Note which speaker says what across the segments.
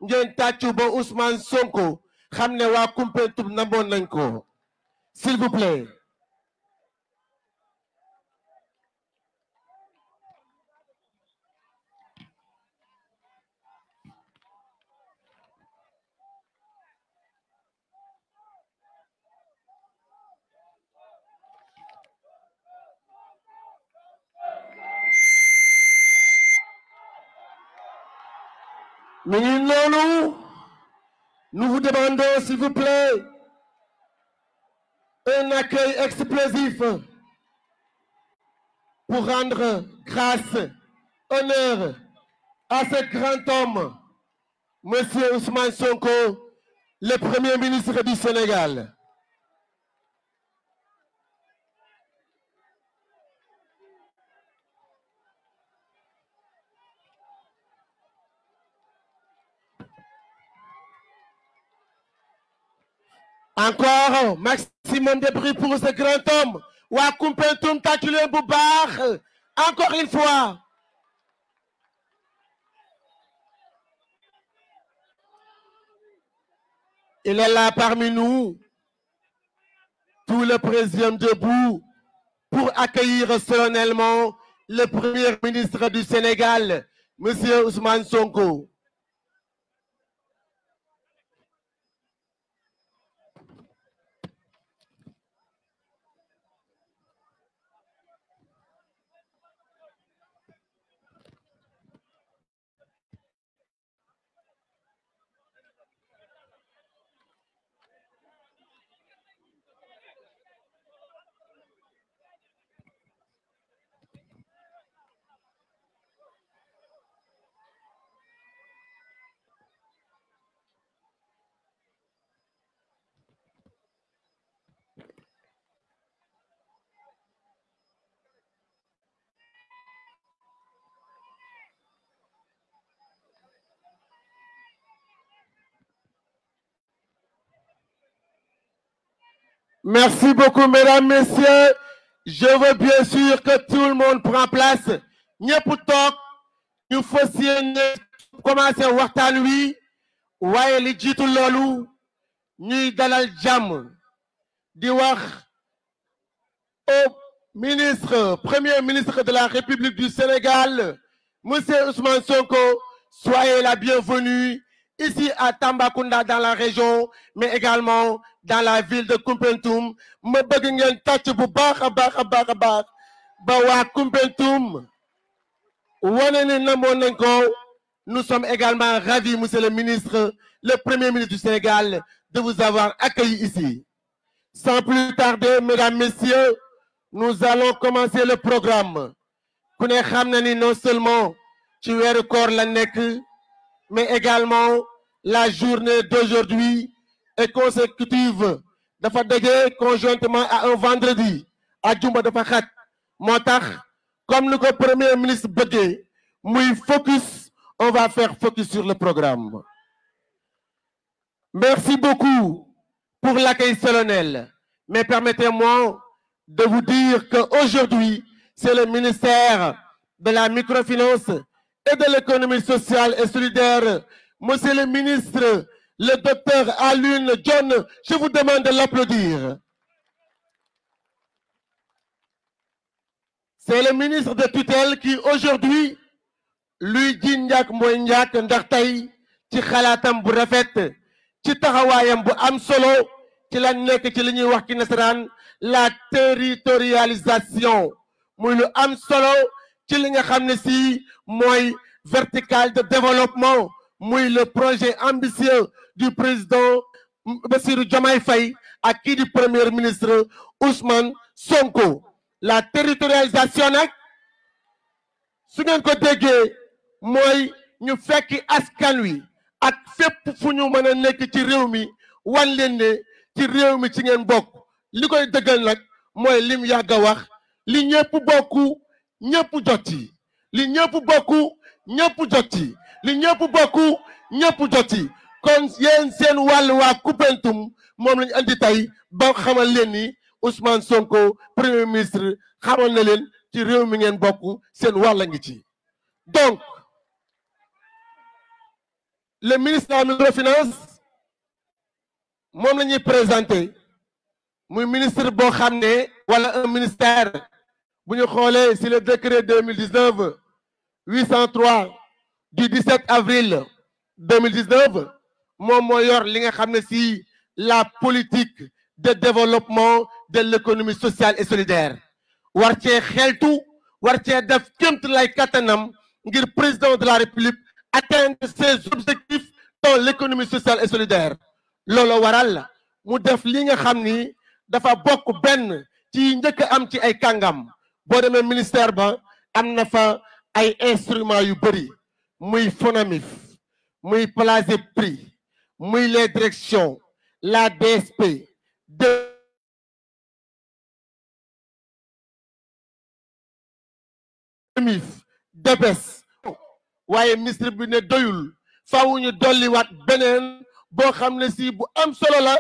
Speaker 1: ngeen tàccu ba Ousmane Sonko xam ne waa Koumpentoum namoon nañ ko s'il vous plaît. Nous vous demandons, s'il vous plaît, un accueil explosif pour rendre grâce, honneur à ce grand homme, Monsieur Ousmane Sonko, le Premier ministre du Sénégal. Encore maximum de bruit pour ce grand homme. Waa Koumpentoum tàccu leen bu baax. Encore une fois. Il est là parmi nous. Tout le président debout pour accueillir solennellement le Premier ministre du Sénégal, Monsieur Ousmane Sonko. Merci beaucoup, mesdames, messieurs. Je veux bien sûr que tout le monde prend place. ñëpp toog ñu fas yéene commencé waxtaan wi waaye li jiitu loolu ñuy dalal jàmm di wax au premier ministre de la République du Sénégal, Monsieur Ousmane Sonko, soyez la bienvenue ici à Tambacounda dans la région, mais également dans la ville de Koumpentoum. Ma bëgg ngeen tàcc bu baax a baax a baax a baax ba waa Koumpentoum wane ne namoon nañ ko. Nous sommes également ravis, Monsieur le ministre, le Premier ministre du Sénégal, de vous avoir accueilli ici. Sans plus tarder, mesdames, messieurs, nous allons commencer le programme. Ku ne xam na ni non seulement ci weeru koor la nekk, mais également la journée d'aujourd'hui est consécutive dafa daje conjointement à un vendredi. Àjjuma dafa xat moo tax comme ni ko Premier ministre bëggee muy focus, on va faire focus sur le programme. Merci beaucoup pour l'accueil solennel. Mais permettez-moi de vous dire qu'aujourd'hui, c'est le ministère de la microfinance et de l'économie sociale et solidaire. Monsieur le ministre, le docteur Alioune John, je vous demande de l'applaudir. C'est le ministre de tutelle qui aujourd'hui luy ji njàkk mooy njàkk ndax tey ci xalaatam bu rafet ci taxawaayam bu am solo ci la nekk ci li ñuy wax ci nasaraan la territorialisation muy lu am solo ci li nga xam ne si mooy vertical de développement muy le projet ambitieux du président Bassirou Diomaye Faye ak kii di premier ministre Ousmane Sonko. La territorialisation nag su ngeen ko déggee mooy ñu fekki askan wi ak fépp fu ñu mën a nekk ci réew mi wan leen ne ci réew mi ci ngeen bokk. Li koy dëggal nag mooy lim yàgg a wax li ñëpp bokku ñëpp jot ci, li ñëpp bokku ñëpp jot ci, li ñëpp bokku ñëpp jot ci. Kon yéen seen wàll waa Koumpentoum moom lañu andi tey ba xamal leen ni Ousmane Sonko premier ministre xamal na leen ci réew mi ngeen bokk seen wàll ngi ci. Donc le ministre de la microfinance moom la ñuy présenté muy ministre boo xam ne wala un ministère bu ñu xoolee si le décret 2019 803 du 17 avril 2019 moom moo yor li nga xam ne si la politique de développement de l'économie sociale et solidaire war cee xeltu war cee def kémt lay kattanam ngir président de la République atteindre ses objectifs dans l'économie sociale et solidaire loolu waral mu def li nga xam ni dafa bokk benn ci njëkk am ci ay kàngam boo demee ministère ba am na fa ay instruments yu bëri muy FONAMIF muy PLASEPRI muy les directions la DSP DPES waaye ministre bi ne doyul faaw ñu dolliwaat beneen boo xam ne si bu am solo la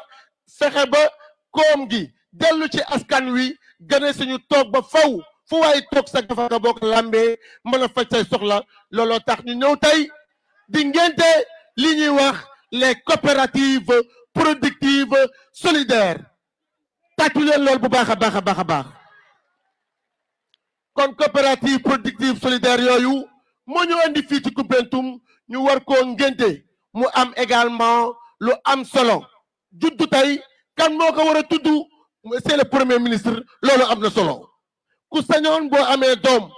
Speaker 1: fexe ba koom gi dellu ci askan wi gëne suñu toog ba faw fu waaye toog sa gafaka boo ko lambee mën a faj say soxla looloo tax ñu ñëw tey di ngénte li ñuy wax les coopératives productives solidaires tàccu leen lool bu baax a baax a baax a baax kon coopérative productive solidaire yooyu moo ñu andi fii ci Koumpentoum ñu war koo ngénte mu am également lu am solo juddu tey kan moo ko war a tudd c'est le premier ministre loolu am na solo ku sañoon boo amee doom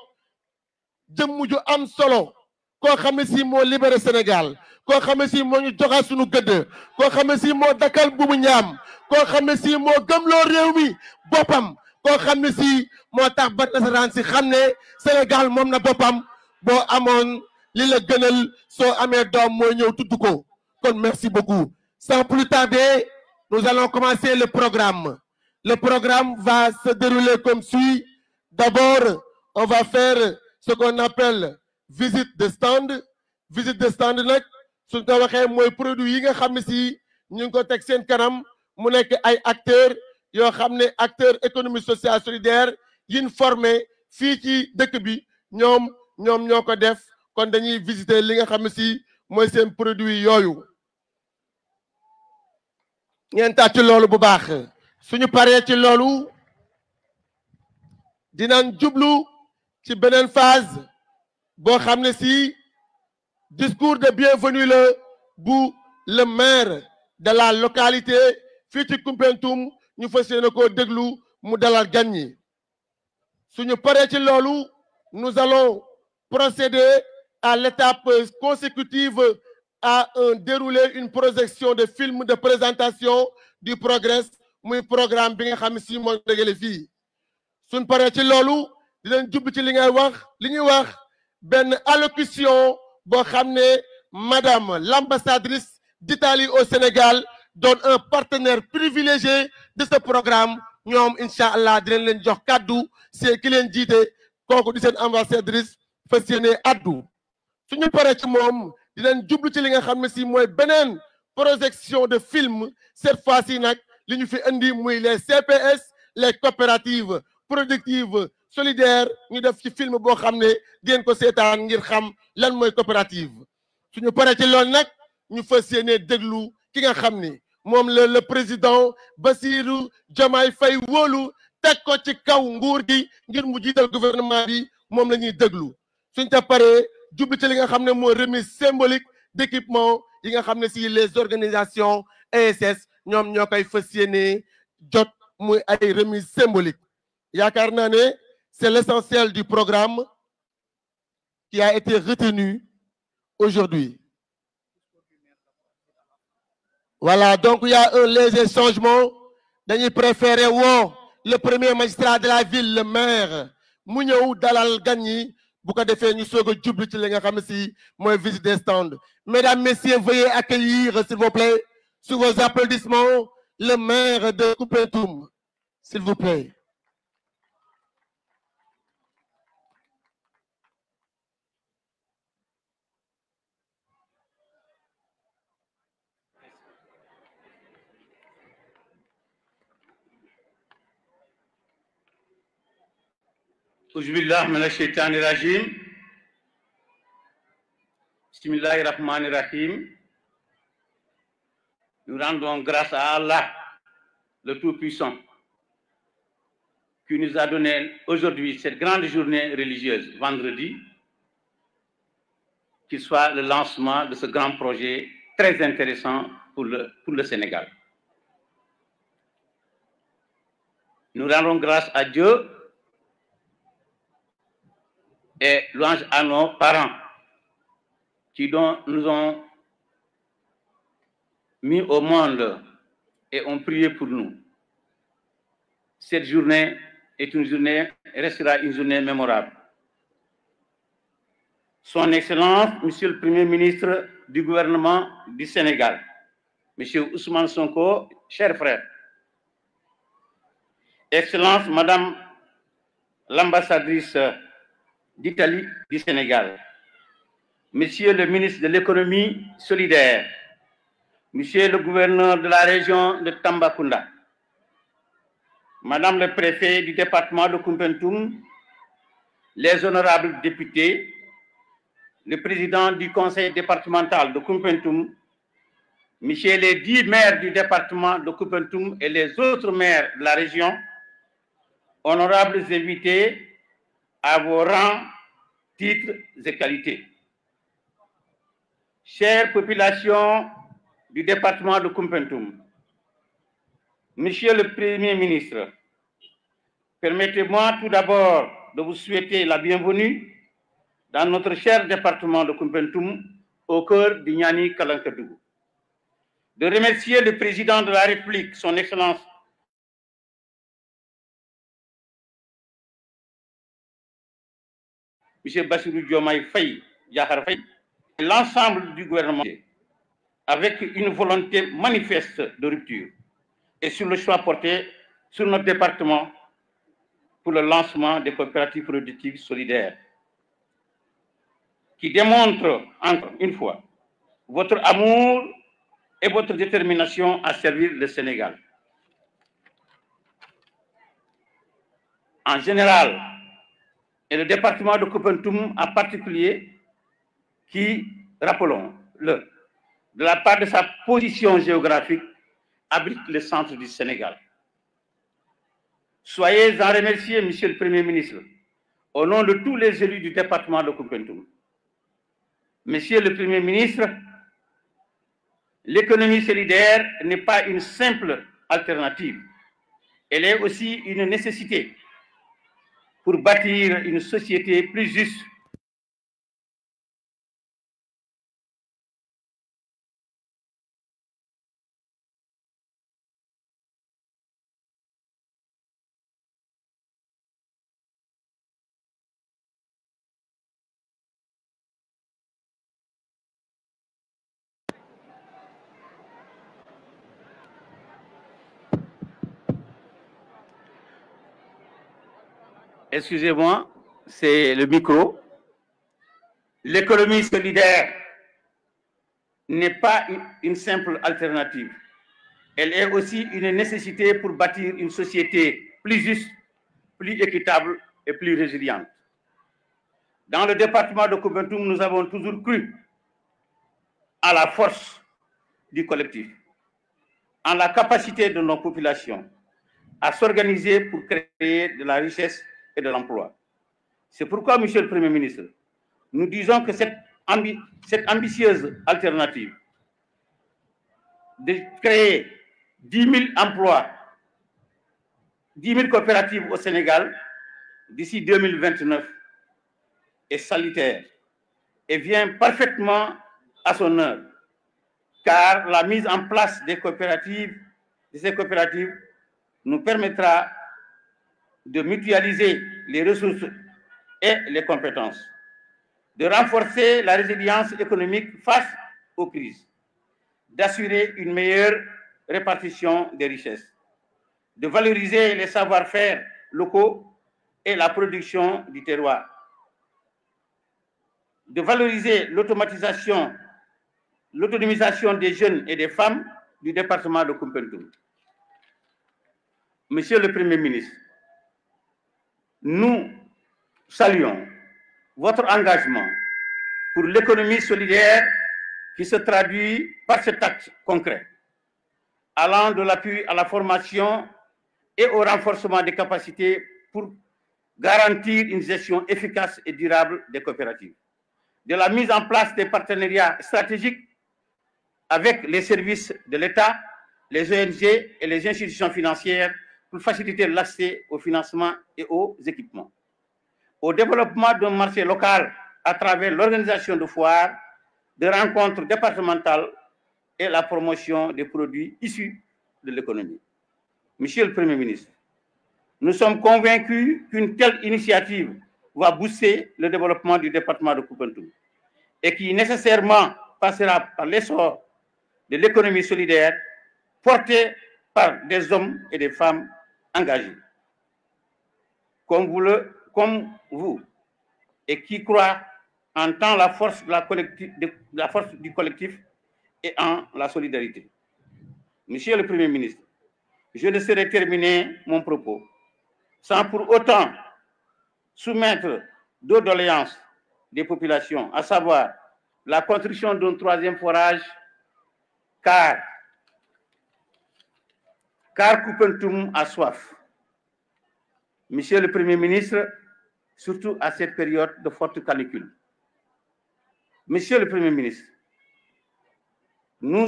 Speaker 1: jëmm ju am solo koo xam ne si moo libéré Sénégal koo xam ne si moo ñu joxaat suñu gëdd koo xam ne si moo dakkal bu mu ñaam koo xam ne si moo gëmloo réew mi boppam koo xam ne si moo tax ba nasaraan si xam ne Sénégal moom na boppam boo amoon li la gënal soo amee doom mooy ñëw tudd ko kon merci beaucoup sans plus tarder nous allons commencer le programme. Le programme va se dérouler comme suit. D'abord, on va faire ce qu'on appelle visite de stand. Visite de stand nag suñ ko waxee mooy produit yi nga xam ne si ñu ngi ko teg seen kanam mu nekk ay acteurs yoo xam ne acteurs économie sociale solidaire yin formé fii ci dëkk bi ñoom ñoo ko def kon dañuy visiter li nga xam ne si mooy seen produit yooyu. ngeen tàcc loolu bu baax suñu paree ci loolu dinañ jublu ci beneen phase boo xam ne si discours de bienvenue la bu le maire de la localité fii ci Koumpentoum ñu fas yéene koo déglu mu dalal gan ñi suñu paree ci loolu nous allons procéder à l'étape consécutive à dérouler une projection de film de présentation du progrès muy programme bi nga xam ne si moo dégale fii suñ paree ci loolu dinañ jublu ci li ñuy wax benn allocution boo xam ne madame l'ambassadrice d'Italie au Sénégal donne un partenaire privilégié de ce programme ñoom incha allah dinañ leen jox kàddu c'est ki leen jiite kooku di seen ambassadrice fas yéene addu suñu paree ci moom dinañ jublu ci li nga xam ne si mooy beneen projection de film cette fois-ci nag li ñu fi indi muy les CPS les coopératives productives solidaires ñu def ci film boo xam ne ngeen ko seetaan ngir xam lan mooy coopérative suñu paree ci loolu nag ñu fas yéene déglu ki nga xam ni moom la le président Bassirou Diomaye Faye wóolu teg ko ci kaw nguur gi ngir mu jiital gouvernement bi moom la ñuy déglu suñ ca paree jublu ci li nga xam ne mooy remise symbolique d'équipement yi nga xam ne si les organisations ESS ñoom ñoo koy fas yéene jot muy ay remise symbolique yaakaar naa ne c'est l'essentiel du programme qui a été retenu aujourd'hui. Voilà, donc il y a un léger changement dañuy préférer woo le premier magistrat de la ville le maire mu ñëw dalal gan ñi bu ko defee ñu soog a jublu ci li nga xam ne si mooy visite des stands. Mesdames, Messieurs, veuillez accueillir s'il vous plaît sous vos applaudissements le maire de Koumpentoum, s'il vous plaît.
Speaker 2: أعوذ بالله من الشيطان الرجيم بسم الله الرحمن الرحيم nous rendons grâce à Allah, le Tout-Puissant, qui nous a donné aujourd'hui cette grande journée religieuse, vendredi, qui soit le lancement de ce grand projet très intéressant pour le Sénégal. Nous rendons grâce à Dieu et louange à nos parents qui nous ont mis au monde et ont prié pour nous. Cette journée restera une journée mémorable. Son Excellence, Monsieur le Premier ministre du gouvernement du Sénégal, Monsieur Ousmane Sonko, cher frère. Excellence, Madame l'ambassadrice d'Italie du Sénégal, Monsieur le ministre de l'économie solidaire, Monsieur le gouverneur de la région de Tambacounda, Madame le préfet du département de Koumpentoum, les honorables députés, le président du conseil départemental de Koumpentoum, Monsieur les 10 maires du département de Koumpentoum et les autres maires de la région, honorables invités à vos rangs, titres et qualités. Chère population du département de Koumpentoum, Monsieur le Premier ministre, permettez-moi tout d'abord de vous souhaiter la bienvenue dans notre cher département de Koumpentoum, au cœur du Niani Kalankadougou. De remercier le président de la République, son Excellence, M. Bassirou Diomaye Faye, Diakhar Faye, et l'ensemble du gouvernement, avec une volonté manifeste de rupture et sur le choix porté sur notre département pour le lancement des coopératives productives solidaires, qui démontre encore une fois votre amour et votre détermination à servir le Sénégal. En général, et le département de Koumpentoum en particulier, qui, rappelons-le, de la part de sa position géographique, abrite le centre du Sénégal. Soyez en remerciés, Monsieur le Premier ministre, au nom de tous les élus du département de Koumpentoum. Monsieur le Premier ministre, l'économie solidaire n'est pas une simple alternative. Elle est aussi une nécessité pour bâtir une société plus juste. Excusez-moi, c'est le micro. L'économie solidaire n'est pas une simple alternative. Elle est aussi une nécessité pour bâtir une société plus juste, plus équitable et plus résiliente. Dans le département de Koumpentoum, nous avons toujours cru à la force du collectif, en la capacité de nos populations à s'organiser pour créer de la richesse et de l'emploi. C'est pourquoi, Monsieur le Premier ministre, nous disons que cette ambitieuse alternative de créer 10 000 emplois, 10 000 coopératives au Sénégal d'ici 2029 est salutaire et vient parfaitement à son heure, car la mise en place de ces coopératives nous permettra de mutualiser les ressources et les compétences, de renforcer la résilience économique face aux crises, d'assurer une meilleure répartition des richesses, de valoriser les savoir-faire locaux et la production du terroir, de valoriser l'autonomisation des jeunes et des femmes du département de Koumpentoum. Monsieur le Premier ministre, nous saluons votre engagement pour l'économie solidaire qui se traduit par cet acte concret allant de l'appui à la formation et au renforcement des capacités pour garantir une gestion efficace et durable des coopératives, de la mise en place des partenariats stratégiques avec les services de l'État, les ONG et les institutions financières pour faciliter l'accès au financement et aux équipements, au développement d'un marché local à travers l'organisation de foires, de rencontres départementales et la promotion des produits issus de l'économie. Monsieur le Premier ministre, nous sommes convaincus qu'une telle initiative va booster le développement du département de Koupentoum et qui nécessairement passera par l'essor de l'économie solidaire portée par des hommes et des femmes engagés. Comme vous, et qui croient en tant la force du collectif et en la solidarité. Monsieur le Premier ministre, je ne saurais terminer mon propos sans pour autant soumettre deux doléances des populations, à savoir la construction d'un troisième forage, car Koupentoum a soif. Monsieur le Premier ministre, surtout à cette période de forte canicule. Monsieur le Premier ministre, nous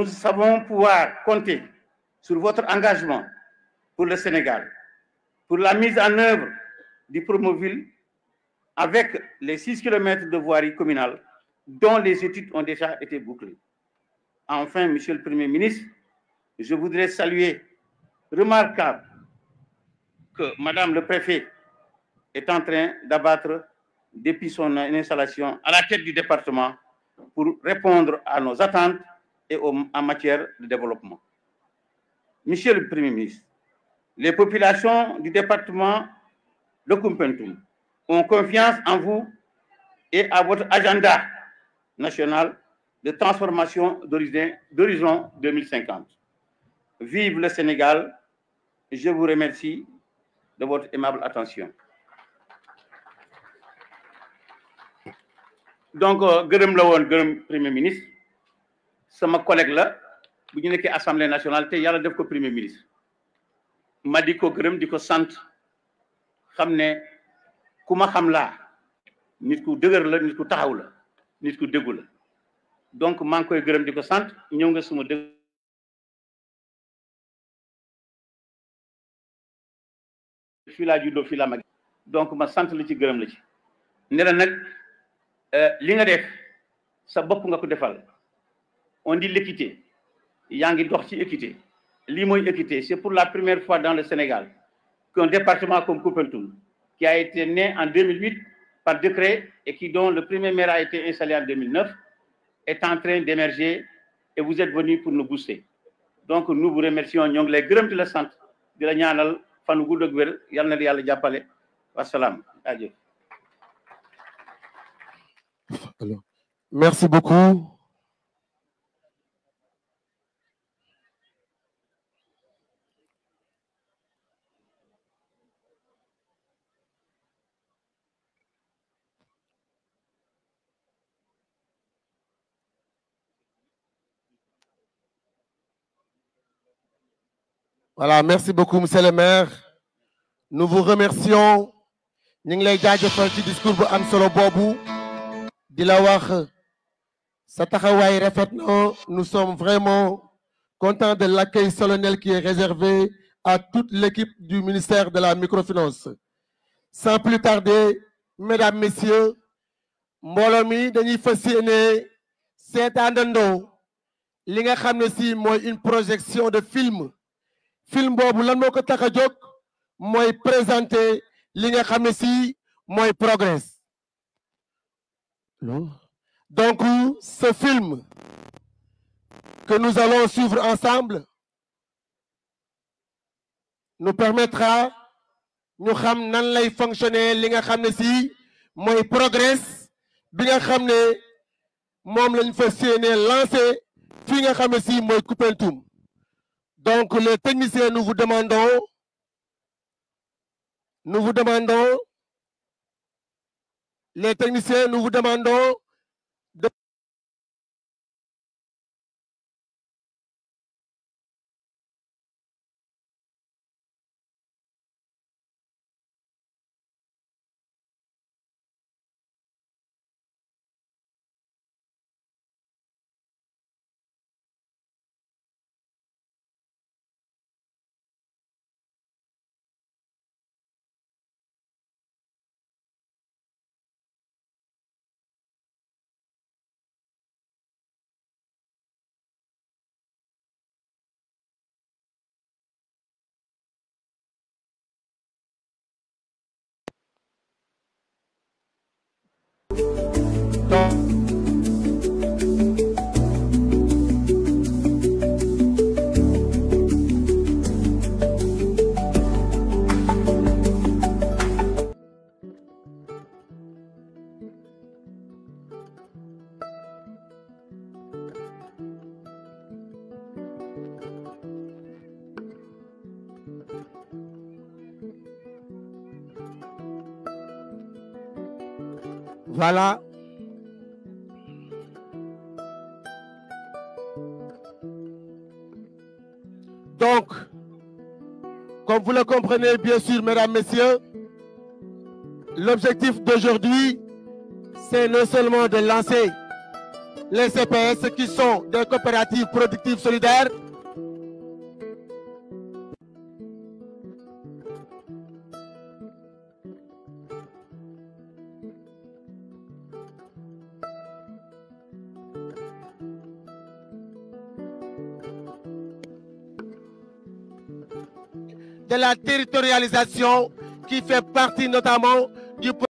Speaker 2: savons pouvoir compter sur votre engagement pour le Sénégal, pour la mise en œuvre du Promoville avec les 6 km de voirie communale dont les études ont déjà été bouclées. Enfin, Monsieur le Premier ministre, je voudrais saluer remarquable que Madame le Préfet est en train d'abattre depuis son installation à la tête du département pour répondre à nos attentes et en matière de développement. Monsieur le Premier ministre, les populations du département de Koupentoum ont confiance en vous et à votre agenda national de transformation d'horizon 2050. Vive le Sénégal! Je vous remercie de votre aimable attention. Donc, gërëm la woon gërëm Premier ministre sama collègue la bu ñu nekkee Assemblée nationale te yàlla def ko Premier ministre ma di ko gërëm di ko sant xam ne ku ma xam laa nit ku dëgër la nit ku taxaw la nit ku déggu la donc maa ngi koy gërëm di ko sant ñëw nga suma dëgg fii laa juddoo fii laa mag donc ma sant la ci gërëm la ci ne la nag li nga def sa bopp nga ko defal on dit l'équité yaa ngi dox ci équité lii mooy équité c'est pour la première fois dans le Sénégal qu'un département comme Koupentoum qui a été né en 2008 par décret et dont le premier maire a été installé en 2009 est en train d'émerger et vous êtes venus pour nous booster donc nous vous remercions ñoo ngi lay gërëm di la sant di la ñaanal fanu gudd ak wér yal na la yàlla jàppale wasalaam jaajëf.
Speaker 1: Alors, merci beaucoup. Voilà, merci beaucoup, monsieur le maire. Nous vous remercions. Ñu ngi lay jaajëfal ci discours bu am solo boobu. Di la wax sa taxawaay rafet na. Nous sommes vraiment contents de l'accueil solennel qui est réservé à toute l'équipe du ministère de la microfinance. Sans plus tarder, mesdames, messieurs, mbooloo mi dañuy fas yéene seetaandandoo li nga xam ne si mooy une projection de film. Film boobu lan moo ko tax a jóg mooy présenter li nga xam ne si mooy Progress. Donc, ce film que nous allons suivre ensemble nous permettra ñu xam nan lay fonctionner li nga xam ne si mooy Progress bi nga xam ne moom lañ fas yéene lancé fii nga xam ne si mooy Koupentoum. Donc, les techniciens, nous vous demandons de Voilà. Donc, comme vous le comprenez bien sûr, mesdames, messieurs, l'objectif d'aujourd'hui, c'est non seulement de lancer les CPS qui sont des coopératives productives solidaires, de la territorialisation qui fait partie notamment du